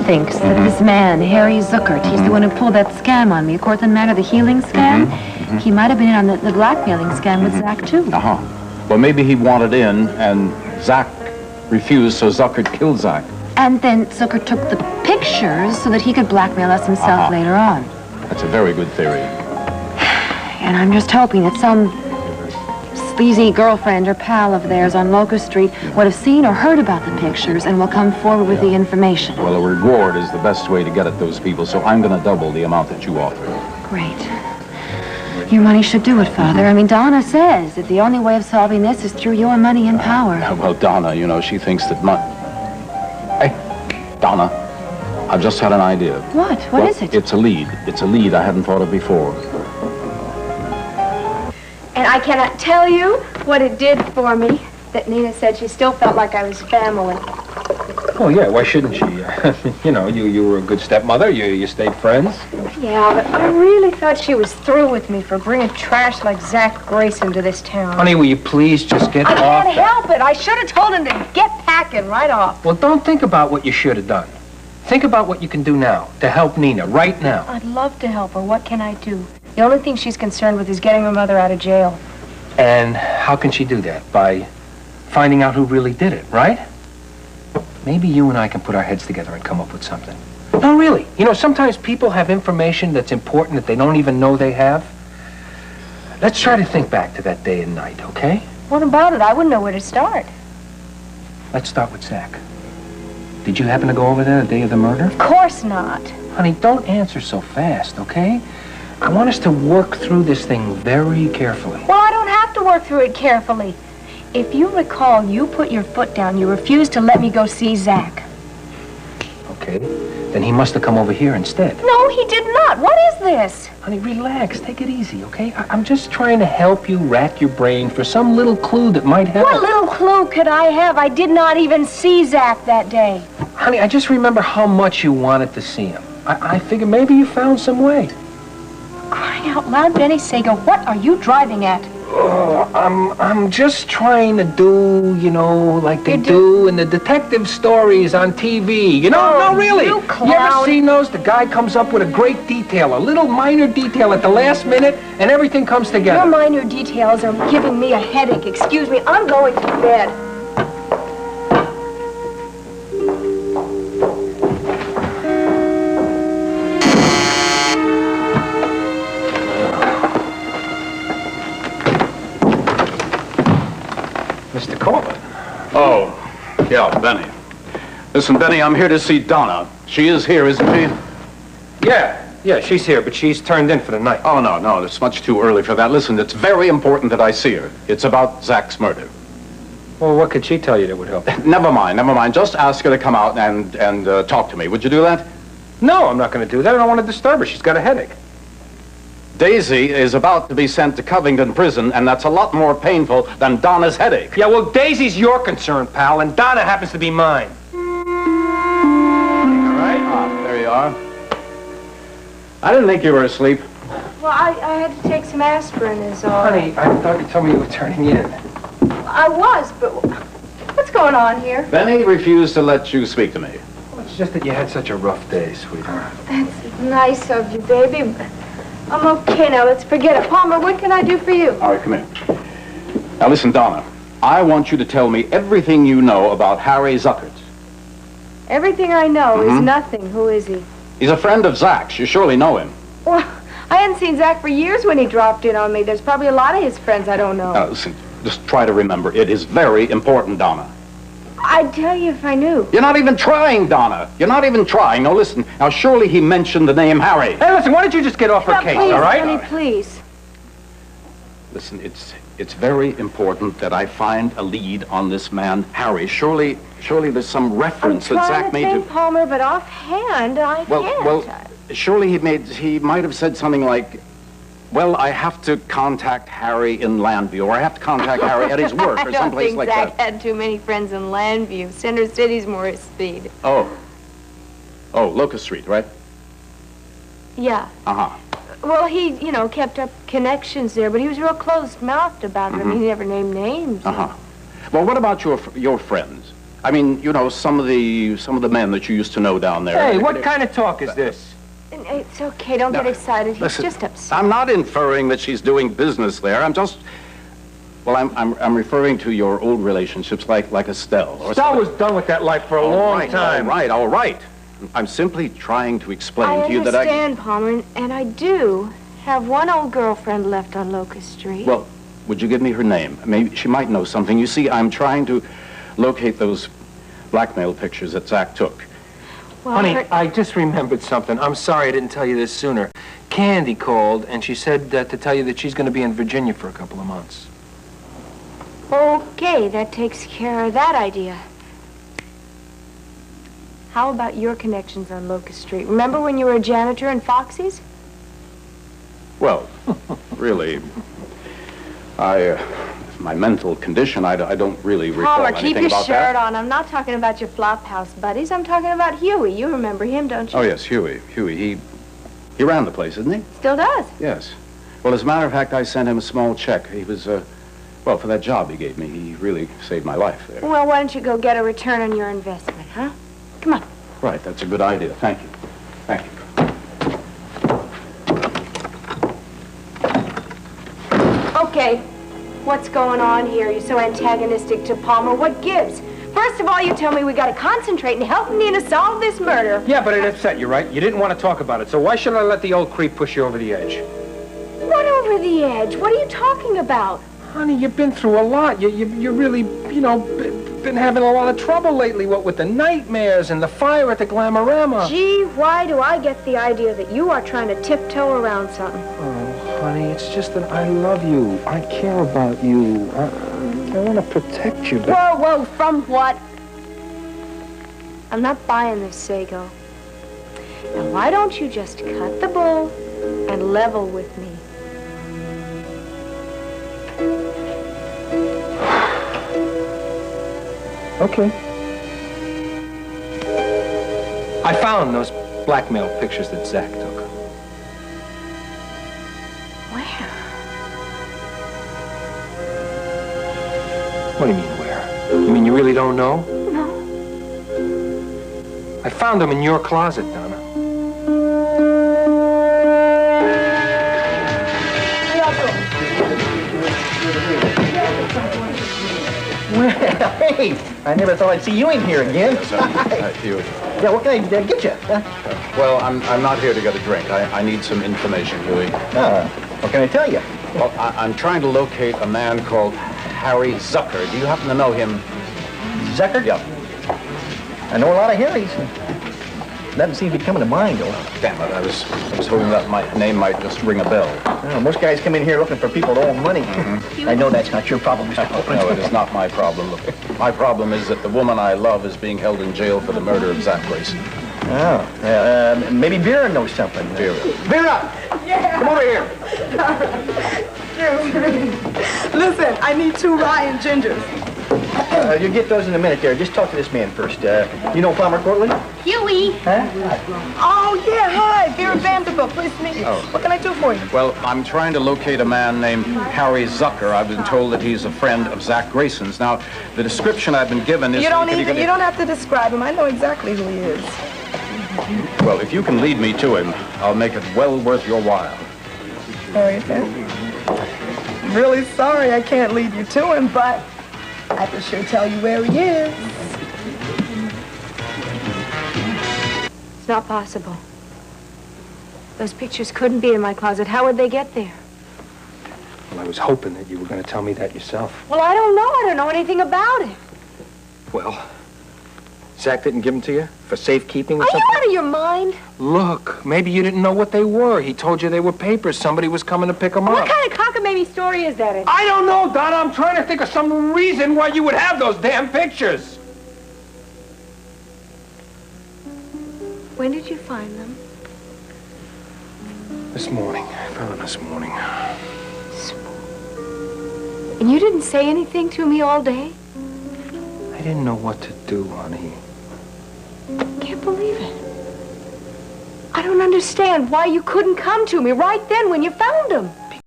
thinks that this man, Harry Zuckert, he's the one who pulled that scam on me, Cortland Manor, the healing scam. He might have been in on the blackmailing scam with Zach, too. Well, maybe he wanted in, and Zach refused, so Zuckert killed Zach. And then Zuckert took the pictures so that he could blackmail us himself later on. That's a very good theory. And I'm just hoping that some sleazy girlfriend or pal of theirs on Locust Street would have seen or heard about the pictures and will come forward with the information. Well, a reward is the best way to get at those people, so I'm going to double the amount that you offer. Great. Your money should do it, Father. I mean, Donna says that the only way of solving this is through your money and power. Well, Donna, you know, she thinks that Hey, Donna, I've just had an idea. What? What is it? It's a lead. It's a lead I hadn't thought of before. And I cannot tell you what it did for me that Nina said she still felt like I was family. Oh, yeah, why shouldn't she? You know, you were a good stepmother. You stayed friends. Yeah, but I really thought she was through with me for bringing trash like Zach Grayson to this town. Honey, will you please just get off? I can't help it. I should have told him to get packing right off. Well, don't think about what you should have done. Think about what you can do now to help Nina, right now. I'd love to help her. What can I do? The only thing she's concerned with is getting her mother out of jail. And how can she do that? By finding out who really did it, right? Maybe you and I can put our heads together and come up with something. No, really. You know, sometimes people have information that's important that they don't even know they have. Let's try to think back to that day and night, okay? What about it? I wouldn't know where to start. Let's start with Zach. Did you happen to go over there the day of the murder? Of course not. Honey, don't answer so fast, okay? I want us to work through this thing very carefully. Well, I don't have to work through it carefully. If you recall, you put your foot down. You refused to let me go see Zach. Okay, then he must have come over here instead. No, he did not. What is this? Honey, relax. Take it easy, okay? I'm just trying to help you rack your brain for some little clue that might help. What little clue could I have? I did not even see Zach that day. Honey, I just remember how much you wanted to see him. I figure maybe you found some way. Crying out loud, Benny Sago, what are you driving at? Oh, I'm just trying to do, you know, like they do in the detective stories on TV. You know, no, really. You clown. You ever seen those? The guy comes up with a great detail, a little minor detail at the last minute, and everything comes together. Your minor details are giving me a headache. Excuse me, I'm going to bed. Mr. Corbin. Oh, yeah, Benny. Listen, Benny, I'm here to see Donna. She is here, isn't she? Yeah, she's here, but she's turned in for the night. Oh, no, it's much too early for that. Listen, it's very important that I see her. It's about Zach's murder. Well, what could she tell you that would help? Never mind. Just ask her to come out and talk to me. Would you do that? No, I'm not going to do that. I don't want to disturb her. She's got a headache. Daisy is about to be sent to Covington prison, and that's a lot more painful than Donna's headache. Yeah, well, Daisy's your concern, pal, and Donna happens to be mine. All right. There you are. I didn't think you were asleep. Well, I had to take some aspirin is all. Honey, I thought you told me you were turning in. I was, but what's going on here? Benny refused to let you speak to me. Well, it's just that you had such a rough day, sweetheart. That's nice of you, baby. I'm okay now. Let's forget it. Palmer, what can I do for you? All right, come here. Now, listen, Donna. I want you to tell me everything you know about Harry Zuckert. Everything I know is nothing. Who is he? He's a friend of Zach's. You surely know him. Well, I hadn't seen Zach for years when he dropped in on me. There's probably a lot of his friends I don't know. Now, listen, just try to remember. It is very important, Donna. I'd tell you if I knew. You're not even trying, Donna. You're not even trying. Now, listen. Now, surely he mentioned the name Harry. Hey, listen, why don't you just get off her case, Please, all right? Honey, please. Listen, it's very important that I find a lead on this man, Harry. Surely there's some reference that Zach made to... Palmer, but offhand, I can't. Well, surely he might have said something like, well, I have to contact Harry in Landview, or I have to contact Harry at his work, or someplace like that. I don't think Zach had too many friends in Landview. Center City's more his speed. Oh, Locust Street, right? Yeah. Uh-huh. Well, he, kept up connections there, but he was real closed-mouthed about it. I mean, he never named names. Uh-huh. Well, what about your friends? I mean, you know, some of the men that you used to know down there. Hey, what kind of talk is this? It's okay, don't get excited. He's Listen, just upset. I'm not inferring that she's doing business there. I'm just... Well, I'm referring to your old relationships like Estelle. Estelle was done with that life for a long time. All right. I'm simply trying to explain to you that I... I understand, Palmer, and I do have one old girlfriend left on Locust Street. Well, would you give me her name? Maybe she might know something. You see, I'm trying to locate those blackmail pictures that Zach took. Well, Honey, I just remembered something. I'm sorry I didn't tell you this sooner. Candy called, and she said to tell you that she's going to be in Virginia for a couple of months. Okay, that takes care of that idea. How about your connections on Locust Street? Remember when you were a janitor in Foxy's? Well, really, my mental condition, I don't really recall Palmer, anything keep your about shirt that. on. I'm not talking about your flop house buddies. I'm talking about Huey. You remember him, don't you? Oh, yes, Huey. He ran the place, didn't he? Still does. Yes. Well, as a matter of fact, I sent him a small check. He was, well, for that job he gave me. He really saved my life there. Well, why don't you go get a return on your investment, huh? Come on. Right, that's a good idea. Thank you. Thank you. Okay, what's going on here? You're so antagonistic to Palmer. What gives? First of all, you tell me we gotta concentrate and help Nina solve this murder. Yeah, but it upset you, right? You didn't want to talk about it, so why should I let the old creep push you over the edge? What over the edge? What are you talking about? Honey, you've been through a lot. You really, you know, been having a lot of trouble lately, what with the nightmares and the fire at the Glamorama. Gee, why do I get the idea that you are trying to tiptoe around something? Oh, honey, it's just that I love you. I care about you. I want to protect you. But... Whoa, from what? I'm not buying this, Sago. Now, why don't you just cut the bull and level with me? Okay. I found those blackmail pictures that Zach took. Where? What do you mean, where? You mean you really don't know? No. I found them in your closet, Donna. Well, hey, I never thought I'd see you in here again. Huey. Yeah, what can I get you? Well, I'm not here to get a drink. I need some information, Huey. What can I tell you? Well, I'm trying to locate a man called Harry Zucker. Do you happen to know him? Zucker? Yeah. I know a lot of Harrys. Doesn't seem to be coming to mind, though. Damn it, I was hoping that my name might just ring a bell. Well, most guys come in here looking for people to owe money. I know that's not your problem, Mr. Copeland. No, it is not my problem. My problem is that the woman I love is being held in jail for the murder of Zach Grayson. Oh, maybe Vera knows something. Vera. Vera! Yeah. Come over here. Listen, I need 2 rye and gingers. You'll get those in a minute there. Just talk to this man first. You know Palmer Cortland? Huey! Huh? Oh, yeah, hi. Vera Vanderbilt. Pleased to meet you. What can I do for you? Well, I'm trying to locate a man named Harry Zucker. I've been told that he's a friend of Zach Grayson's. Now, the description I've been given is... You don't have to describe him. I know exactly who he is. Well, if you can lead me to him, I'll make it well worth your while. Oh, you can? Really sorry I can't lead you to him, but I can sure tell you where he is. It's not possible. Those pictures couldn't be in my closet. How would they get there? Well, I was hoping that you were going to tell me that yourself. Well, I don't know. I don't know anything about it. Well, Zach didn't give them to you for safekeeping or Are something? you out of your mind? Look, maybe you didn't know what they were. He told you they were papers. Somebody was coming to pick them up. What kind of cockamamie story is that? I don't know, Donna. I'm trying to think of some reason why you would have those damn pictures. When did you find them? This morning. I found them this morning. And you didn't say anything to me all day? I didn't know what to do, honey. Can't believe it. I don't understand why you couldn't come to me right then when you found them.